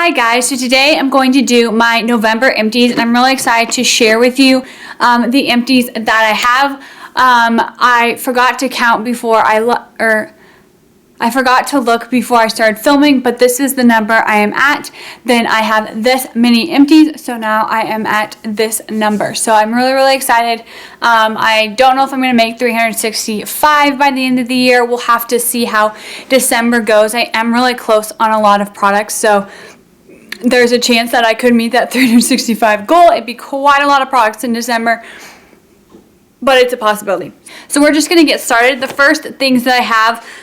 Hi guys, so today I'm going to do my November empties and I'm really excited to share with you the empties that I have. I forgot to count before I forgot to look before I started filming, but this is the number I am at. Then I have this many empties, so now I am at this number. So I'm really excited. I don't know if I'm going to make 365 by the end of the year. We'll have to see how December goes. I am really close on a lot of products, so there's a chance that I could meet that 365 goal. It'd be quite a lot of products in December, but it's a possibility. So we're just going to get started. The first things that I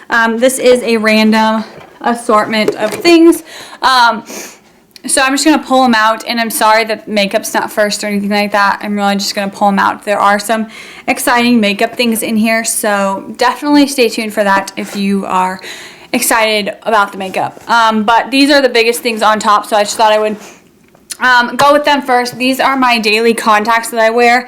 have, this is a random assortment of things. So I'm just going to pull them out, and I'm sorry that makeup's not first or anything like that. I'm really just going to pull them out. There are some exciting makeup things in here, so definitely stay tuned for that if you are excited about the makeup. But these are the biggest things on top, so I just thought I would go with them first. These are my daily contacts that I wear.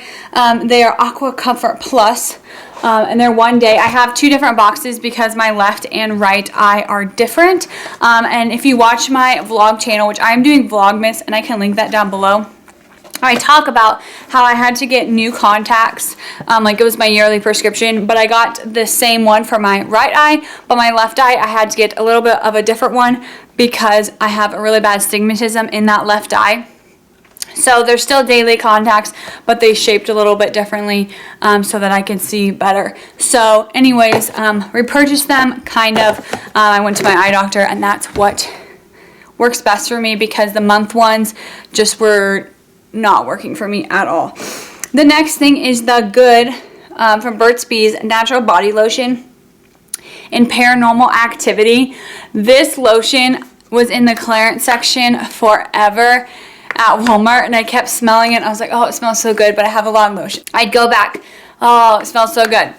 They are Aqua Comfort Plus, and they're 1 day. I have two different boxes because my left and right eye are different. And if you watch my vlog channel, which I'm doing Vlogmas, and I can link that down below, I talk about how I had to get new contacts, like it was my yearly prescription, but I got the same one for my right eye, but my left eye I had to get a little bit of a different one because I have a really bad astigmatism in that left eye. So they're still daily contacts, but they shaped a little bit differently so that I can see better. So anyways, repurchased them kind of. I went to my eye doctor, and that's what works best for me because the month ones just were not working for me at all. The next thing is the Good from Burt's Bees Natural Body Lotion in Paranormal Activity. This lotion was in the clearance section forever at Walmart, and I kept smelling it. I was like, oh, it smells so good, but I have a long lotion. I'd go back, oh, it smells so good.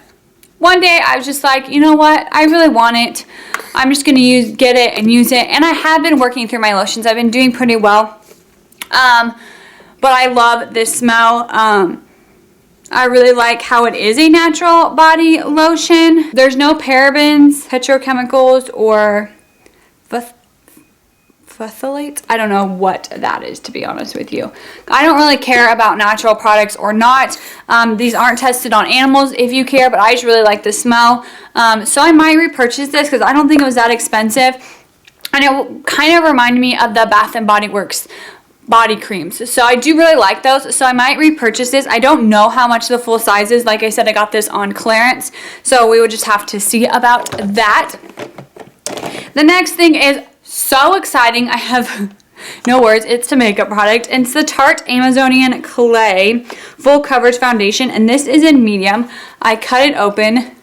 One day I was just like, you know what, I really want it. I'm just gonna get it and use it. And I have been working through my lotions. I've been doing pretty well. But I love this smell. I really like how it is a natural body lotion. There's no parabens, petrochemicals, or phthalates. I don't know what that is, to be honest with you. I don't really care about natural products or not. These aren't tested on animals if you care, but I just really like the smell. So I might repurchase this because I don't think it was that expensive. And it kind of reminded me of the Bath & Body Works body creams, so I do really like those, so I might repurchase this. I don't know how much the full size is. Like I said, I got this on clearance, so we would just have to see about that. The next thing is so exciting. I have no words. It's a makeup product, and it's the Tarte Amazonian Clay Full Coverage Foundation, and this is in medium. I cut it open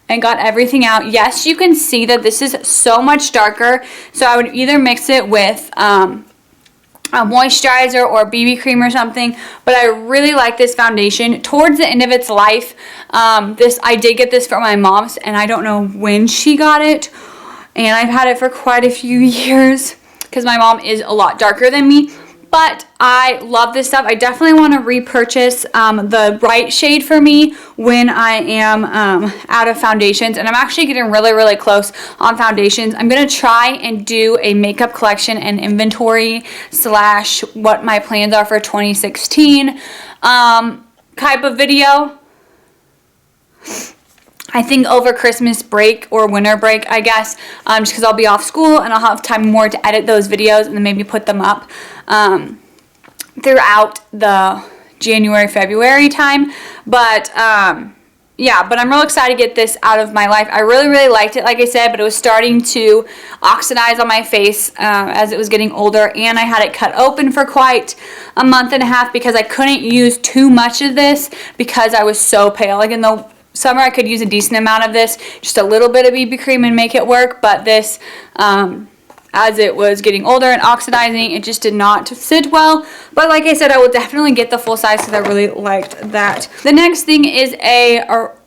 and got everything out. Yes, you can see that this is so much darker, so I would either mix it with a moisturizer or BB cream or something, but I really like this foundation. Towards the end of its life, I did get this from my mom's, and I don't know when she got it, and I've had it for quite a few years because my mom is a lot darker than me. But I love this stuff. I definitely want to repurchase the right shade for me when I am out of foundations. And I'm actually getting really close on foundations. I'm going to try and do a makeup collection and inventory / what my plans are for 2016 type of video. I think over Christmas break or winter break, I guess, just because I'll be off school and I'll have time more to edit those videos and then maybe put them up throughout the January, February time. But yeah, but I'm real excited to get this out of my life. I really liked it, like I said, but it was starting to oxidize on my face as it was getting older, and I had it cut open for quite a month and a half because I couldn't use too much of this because I was so pale. Like in the summer I could use a decent amount of this, just a little bit of BB cream and make it work, but this as it was getting older and oxidizing, it just did not sit well. But like I said, I will definitely get the full size because I really liked that. The next thing is a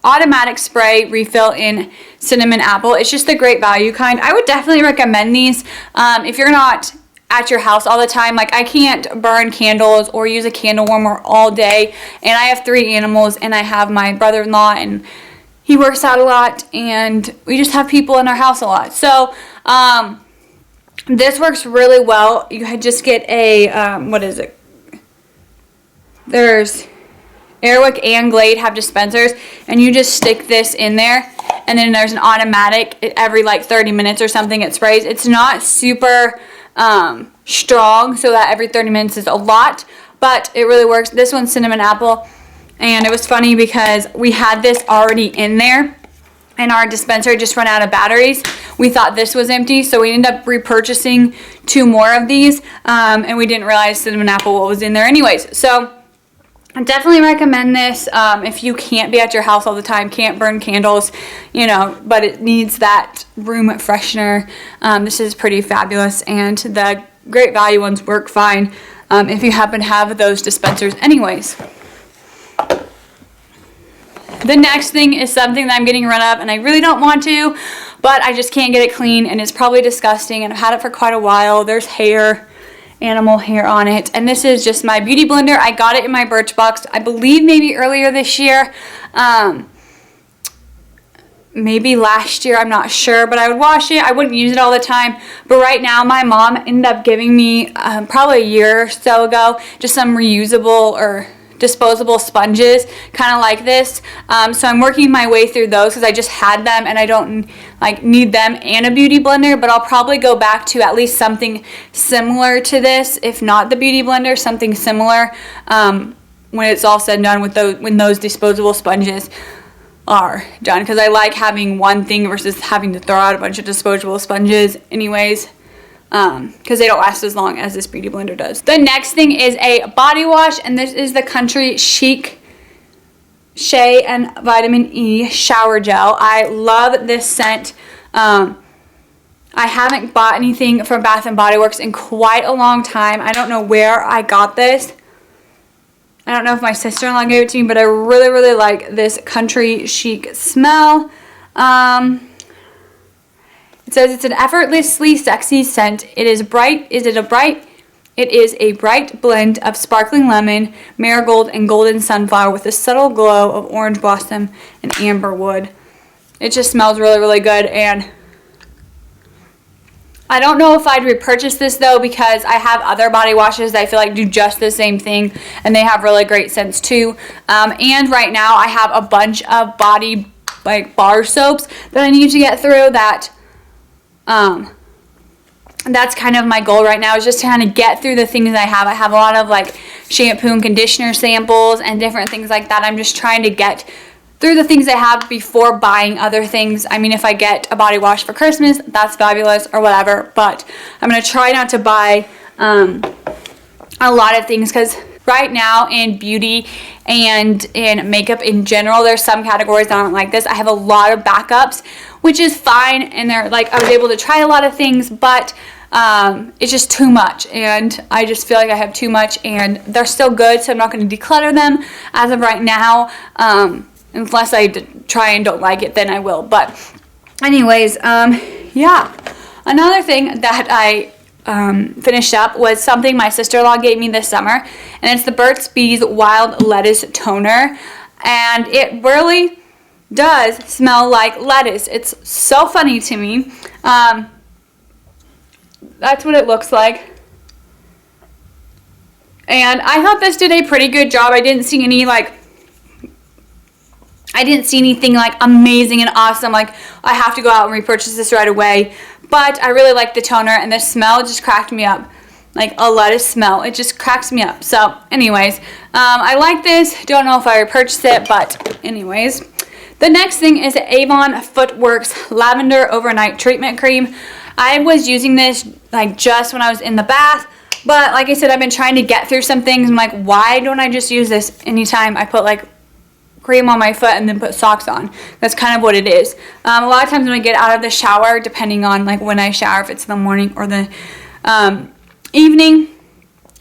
automatic spray refill in cinnamon apple. It's just the great value kind. I would definitely recommend these if you're not at your house all the time. Like, I can't burn candles or use a candle warmer all day, and I have 3 animals, and I have my brother-in-law, and he works out a lot, and we just have people in our house a lot. So This works really well. You just get a, what is it? There's Airwick and Glade have dispensers, and you just stick this in there, and then there's an automatic every like 30 minutes or something it sprays. It's not super strong, so that every 30 minutes is a lot, but it really works. This one's cinnamon apple, and it was funny because we had this already in there, and our dispenser just ran out of batteries. We thought this was empty, so we ended up repurchasing 2 more of these, and we didn't realize cinnamon apple what was in there anyways. So I definitely recommend this if you can't be at your house all the time, can't burn candles, you know, but it needs that room freshener. This is pretty fabulous, and the Great Value ones work fine if you happen to have those dispensers anyways. The next thing is something that I'm getting rid of, and I really don't want to, but I just can't get it clean, and it's probably disgusting, and I've had it for quite a while. There's hair, animal hair on it, and this is just my beauty blender. I got it in my Birchbox, I believe maybe earlier this year, maybe last year, I'm not sure, but I would wash it. I wouldn't use it all the time, but right now my mom ended up giving me probably a year or so ago just some reusable or disposable sponges, kind of like this. So I'm working my way through those because I just had them and I don't like need them and a beauty blender, but I'll probably go back to at least something similar to this, if not the beauty blender, something similar when it's all said and done with when those disposable sponges are done, because I like having one thing versus having to throw out a bunch of disposable sponges anyways, because they don't last as long as this beauty blender does. The next thing is a body wash, and this is the Country Chic Shea and Vitamin E Shower Gel. I love this scent. I haven't bought anything from Bath & Body Works in quite a long time. I don't know where I got this. I don't know if my sister-in-law gave it to me, but I really, really like this Country Chic smell. It says it's an effortlessly sexy scent. It is a bright blend of sparkling lemon, marigold, and golden sunflower with a subtle glow of orange blossom and amber wood. It just smells really, really good, and I don't know if I'd repurchase this though, because I have other body washes that I feel like do just the same thing, and they have really great scents too. And right now I have a bunch of body like bar soaps that I need to get through that that's kind of my goal right now, is just to kind of get through the things I have. I have a lot of like shampoo and conditioner samples and different things like that. I'm just trying to get through the things I have before buying other things. I mean, if I get a body wash for Christmas, that's fabulous, or whatever, but I'm going to try not to buy a lot of things, because right now in beauty and in makeup in general, there's some categories that aren't like this. I have a lot of backups, which is fine, and they're like, I was able to try a lot of things, but it's just too much, and I just feel like I have too much, and they're still good, so I'm not going to declutter them as of right now. Unless I try and don't like it, then I will. But anyways, yeah. Another thing that I finished up was something my sister-in-law gave me this summer, and it's the Burt's Bees Wild Lettuce Toner, and it really does smell like lettuce. It's so funny to me. That's what it looks like. And I thought this did a pretty good job. I didn't see anything like amazing and awesome, like I have to go out and repurchase this right away, but I really like the toner, and the smell just cracked me up. Like a lettuce smell, it just cracks me up. So anyways, I like this. Don't know if I repurchased it, but anyways. The next thing is the Avon Footworks Lavender Overnight Treatment Cream. I was using this like just when I was in the bath, but like I said, I've been trying to get through some things. I'm like, why don't I just use this anytime I put like cream on my foot and then put socks on? That's kind of what it is. A lot of times when I get out of the shower, depending on like when I shower, if it's in the morning or the evening.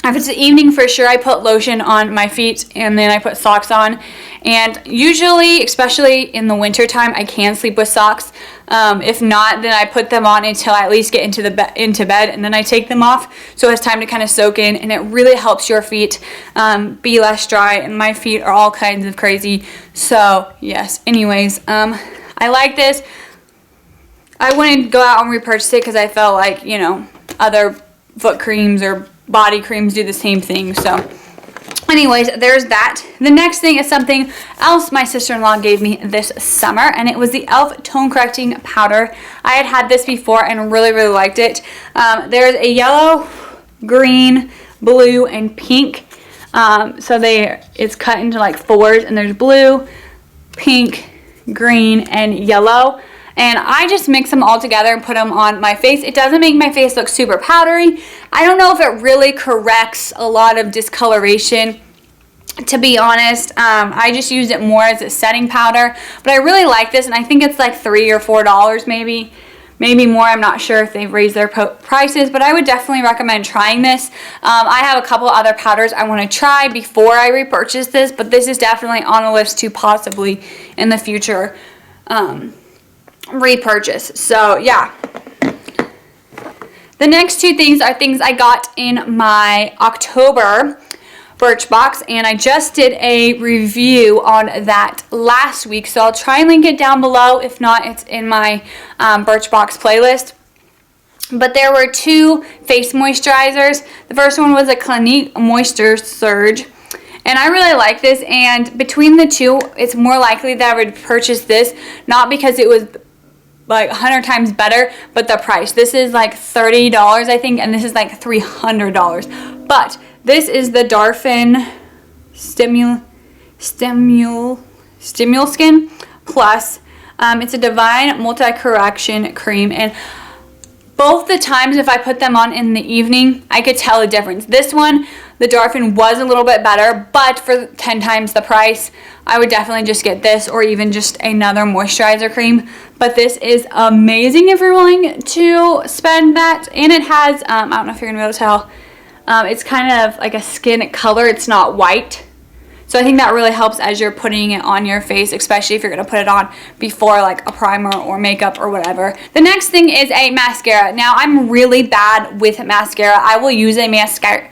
If it's the evening, for sure, I put lotion on my feet and then I put socks on. And usually, especially in the winter time, I can sleep with socks. If not, then I put them on until I at least get into bed, and then I take them off so it's time to kind of soak in, and it really helps your feet be less dry, and my feet are all kinds of crazy. So yes, anyways, I like this. I wouldn't go out and repurchase it because I felt like, you know, other foot creams or body creams do the same thing. So anyways, there's that. The next thing is something else my sister-in-law gave me this summer, and it was the e.l.f. Tone Correcting Powder. I had this before and really, really liked it. There's a yellow, green, blue, and pink. So it's cut into like fours, and there's blue, pink, green, and yellow. And I just mix them all together and put them on my face. It doesn't make my face look super powdery. I don't know if it really corrects a lot of discoloration, to be honest. I just use it more as a setting powder. But I really like this, and I think it's like $3 or $4 maybe. Maybe more. I'm not sure if they've raised their prices, but I would definitely recommend trying this. I have a couple other powders I want to try before I repurchase this, but this is definitely on a list to possibly in the future repurchase. So yeah. The next two things are things I got in my October Birchbox, and I just did a review on that last week, so I'll try and link it down below. If not, it's in my Birchbox playlist. But there were two face moisturizers. The first one was a Clinique Moisture Surge, and I really like this, and between the two, it's more likely that I would purchase this, not because it was like 100 times better, but the price. This is like $30, I think, and this is like $300. But this is the Darphin Stimul Skin Plus. It's a Divine Multi-Correction Cream, and both the times if I put them on in the evening, I could tell a difference. This one, the Darphin, was a little bit better, but for 10 times the price, I would definitely just get this or even just another moisturizer cream. But this is amazing if you're willing to spend that. And it has, I don't know if you're going to be able to tell, it's kind of like a skin color. It's not white. So I think that really helps as you're putting it on your face, especially if you're going to put it on before like a primer or makeup or whatever. The next thing is a mascara. Now, I'm really bad with mascara. I will use a mascara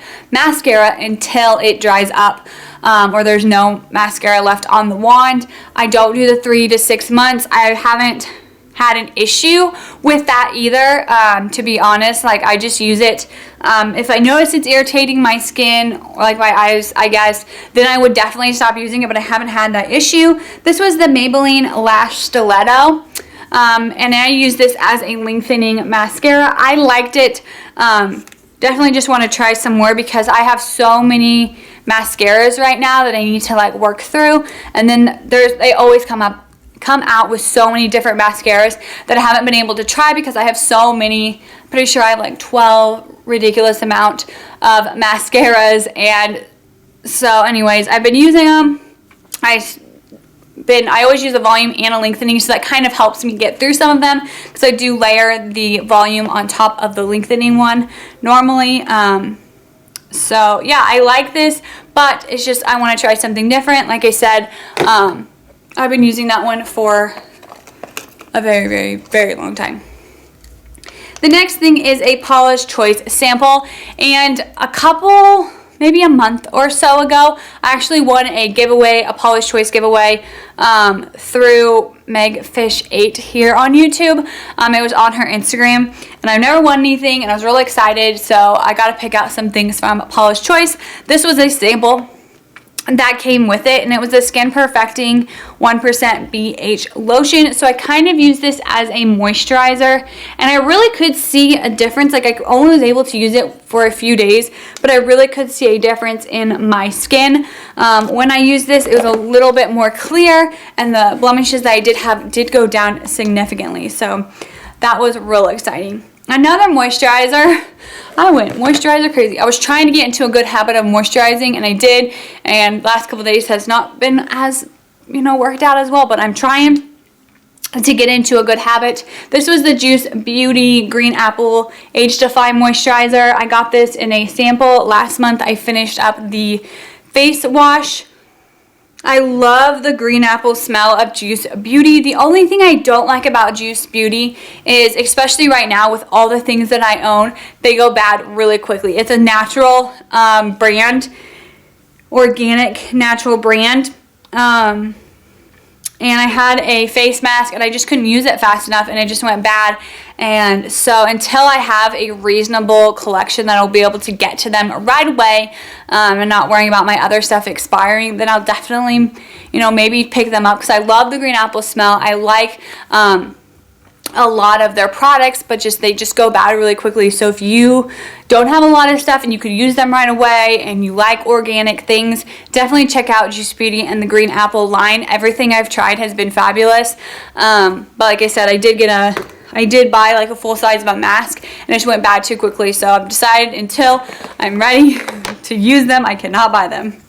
until it dries up or there's no mascara left on the wand. I don't do the 3 to 6 months. I haven't had an issue with that either, to be honest. Like, I just use it if I notice it's irritating my skin or like my eyes, I guess, then I would definitely stop using it, but I haven't had that issue. This was the Maybelline Lash Stiletto, and I use this as a lengthening mascara. I liked it. Definitely just want to try some more because I have so many mascaras right now that I need to like work through, and then they always come out with so many different mascaras that I haven't been able to try because I have so many. I'm pretty sure I have like 12 ridiculous amount of mascaras, and so anyways, I've been using them. I always use a volume and a lengthening, so that kind of helps me get through some of them because I do layer the volume on top of the lengthening one normally. So yeah, I like this, but it's just I want to try something different. Like I said, I've been using that one for a very, very, very long time. The next thing is a Paula's Choice sample, and maybe a month or so ago, I actually won a giveaway, a Paula's Choice giveaway through MegFish8 here on YouTube. It was on her Instagram, and I've never won anything, and I was really excited, so I got to pick out some things from Paula's Choice. This was a sample that came with it, and it was a Skin Perfecting 1% BH lotion. So I kind of use this as a moisturizer, and I really could see a difference. Like, I only was able to use it for a few days, but I really could see a difference in my skin. When I used this, it was a little bit more clear, and the blemishes that I did have did go down significantly. So that was real exciting. Another moisturizer, I went moisturizer crazy. I was trying to get into a good habit of moisturizing, and I did, and last couple of days has not been as, worked out as well, but I'm trying to get into a good habit. This was the Juice Beauty Green Apple Age Defy Moisturizer. I got this in a sample. Last month I finished up the face wash. I love the green apple smell of Juice Beauty. The only thing I don't like about Juice Beauty is, especially right now with all the things that I own, they go bad really quickly. It's a natural brand, organic natural brand. and I had a face mask and I just couldn't use it fast enough and it just went bad. And so until I have a reasonable collection that I'll be able to get to them right away, and not worrying about my other stuff expiring, then I'll definitely, you know, maybe pick them up, because I love the green apple smell. I like a lot of their products, but they just go bad really quickly. So if you don't have a lot of stuff and you could use them right away and you like organic things, definitely check out Juice Beauty and the green apple line. Everything I've tried has been fabulous. But like I said, I did buy like a full size of a mask and it just went bad too quickly. So I've decided until I'm ready to use them, I cannot buy them.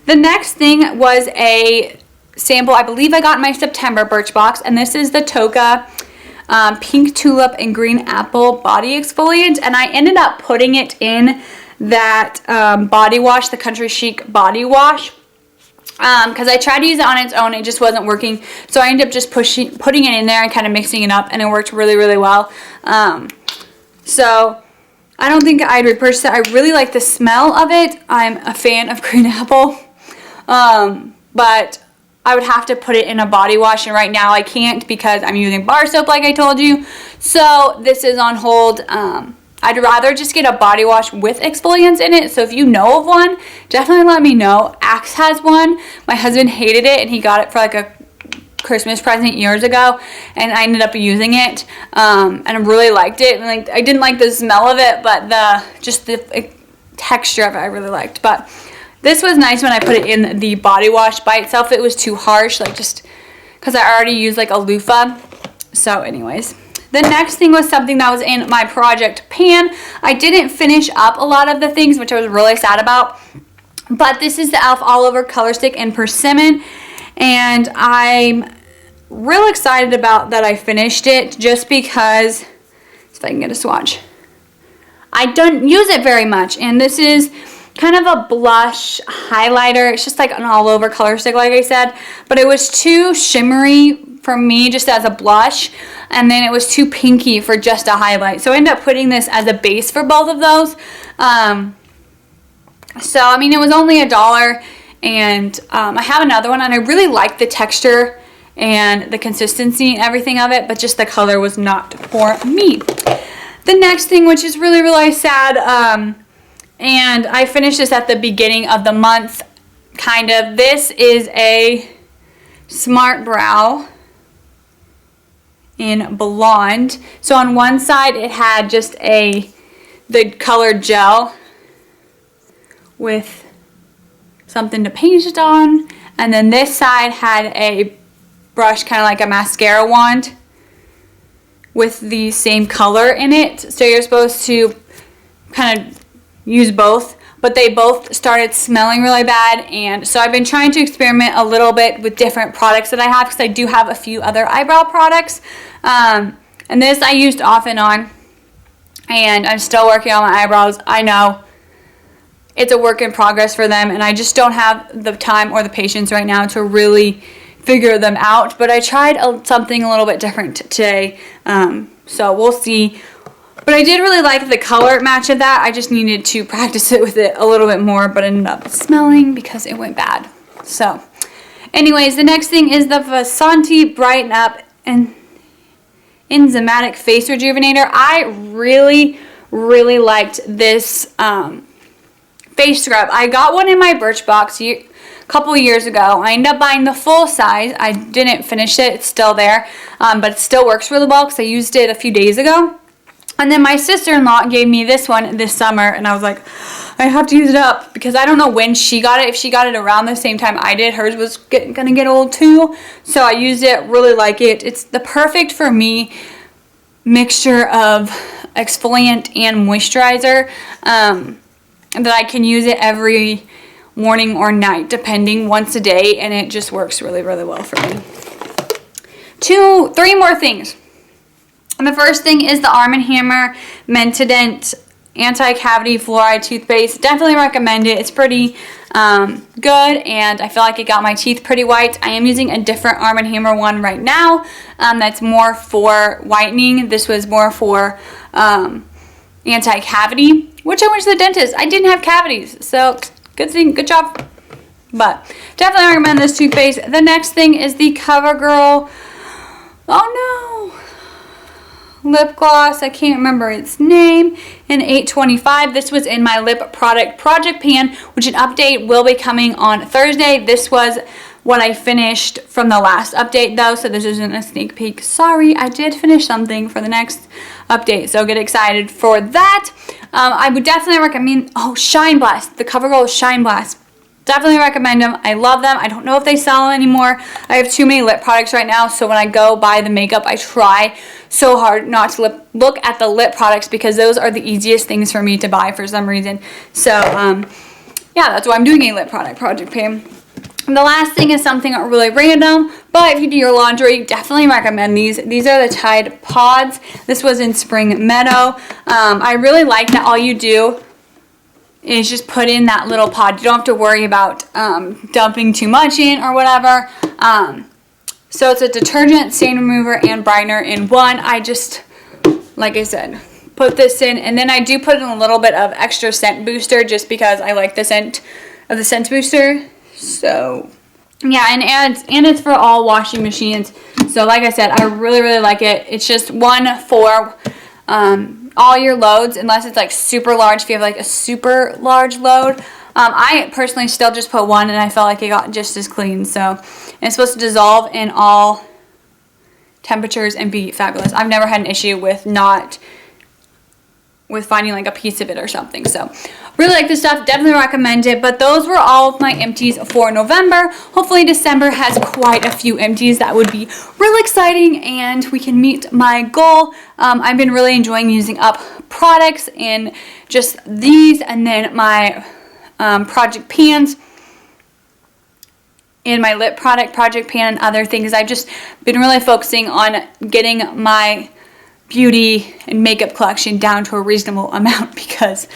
The next thing was a sample I believe I got in my September Birchbox, and this is the Toka Pink Tulip and Green Apple Body Exfoliant, and I ended up putting it in that body wash, the Country Chic body wash, because I tried to use it on its own, it just wasn't working. So I ended up just putting it in there and kind of mixing it up, and it worked really, really well. So I don't think I'd repurchase it. I really like the smell of it. I'm a fan of green apple, but I would have to put it in a body wash, and right now I can't because I'm using bar soap like I told you. So this is on hold. I'd rather just get a body wash with exfoliants in it. So if you know of one, definitely let me know. Axe has one. My husband hated it and he got it for like a Christmas present years ago, and I ended up using it, and I really liked it. And like, I didn't like the smell of it, but the texture of it I really liked. But this was nice when I put it in the body wash by itself. It was too harsh, like just because I already used like a loofah. So anyways, the next thing was something that was in my project pan. I didn't finish up a lot of the things, which I was really sad about. But this is the e.l.f. All Over Color Stick in Persimmon. And I'm real excited about that I finished it, just because, if I can get a swatch, I don't use it very much. And this is kind of a blush highlighter. It's just like an all over color stick, like I said, but it was too shimmery for me just as a blush, and then it was too pinky for just a highlight. So I ended up putting this as a base for both of those. So I mean, it was only $1, and I have another one, and I really like the texture and the consistency and everything of it, but just the color was not for me. The next thing, which is really, really sad, and I finished this at the beginning of the month, kind of. This is a Smart Brow in Blonde. So on one side it had just the colored gel with something to paint it on, and then this side had a brush, kind of like a mascara wand with the same color in it. So you're supposed to kind of use both, but they both started smelling really bad, and so I've been trying to experiment a little bit with different products that I have, because I do have a few other eyebrow products, and this I used off and on, and I'm still working on my eyebrows. I know it's a work in progress for them, and I just don't have the time or the patience right now to really figure them out, but I tried something a little bit different today, so we'll see. But I did really like the color match of that. I just needed to practice it with it a little bit more, but ended up smelling because it went bad. So anyways, the next thing is the Vasanti Brighten Up and Enzymatic Face Rejuvenator. I really, really liked this face scrub. I got one in my Birchbox a couple years ago. I ended up buying the full size. I didn't finish it. It's still there, but it still works really well because I used it a few days ago. And then my sister-in-law gave me this one this summer, and I was like, I have to use it up, because I don't know when she got it. If she got it around the same time I did, hers was gonna get old too. So I used it, really like it. It's the perfect for me mixture of exfoliant and moisturizer, that I can use it every morning or night, depending, once a day, and it just works really, really well for me. Three more things. And the first thing is the Arm & Hammer Mentadent Anti-Cavity Fluoride Toothpaste. Definitely recommend it. It's pretty good, and I feel like it got my teeth pretty white. I am using a different Arm & Hammer one right now that's more for whitening. This was more for anti-cavity, which I went to the dentist. I didn't have cavities, so good thing, good job But definitely recommend this toothpaste. The next thing is the CoverGirl, oh no, lip gloss. I can't remember its name. In 825. This was in my lip product project pan, which an update will be coming on Thursday. This was what I finished from the last update though, so this isn't a sneak peek. Sorry, I did finish something for the next update, so get excited for that. I would definitely recommend, Shine Blast, the CoverGirl Shine Blast. Definitely recommend them. I love them. I don't know if they sell anymore. I have too many lip products right now, so when I go buy the makeup, I try so hard not to look at the lip products because those are the easiest things for me to buy for some reason. So, yeah, that's why I'm doing a lip product project pan. And the last thing is something really random, but if you do your laundry, definitely recommend these. These are the Tide Pods. This was in Spring Meadow. I really like that all you do is just put in that little pod. You don't have to worry about dumping too much in or whatever. So it's a detergent, stain remover, and brightener in one. I just, like I said, put this in, and then I do put in a little bit of extra scent booster just because I like the scent of the scent booster. So yeah, and it's for all washing machines. So like I said, I really, really like it. It's just one for all your loads, unless it's like super large. If you have like a super large load, I personally still just put one, and I felt like it got just as clean. So it's supposed to dissolve in all temperatures and be fabulous. I've never had an issue with finding like a piece of it or something. So really like this stuff, definitely recommend it. But those were all of my empties for November. Hopefully December has quite a few empties. That would be really exciting, and we can meet my goal. I've been really enjoying using up products in just these, and then my project pans in my lip product project pan and other things. I've just been really focusing on getting my beauty and makeup collection down to a reasonable amount because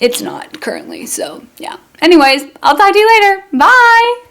it's not currently. So yeah, anyways, I'll talk to you later. Bye.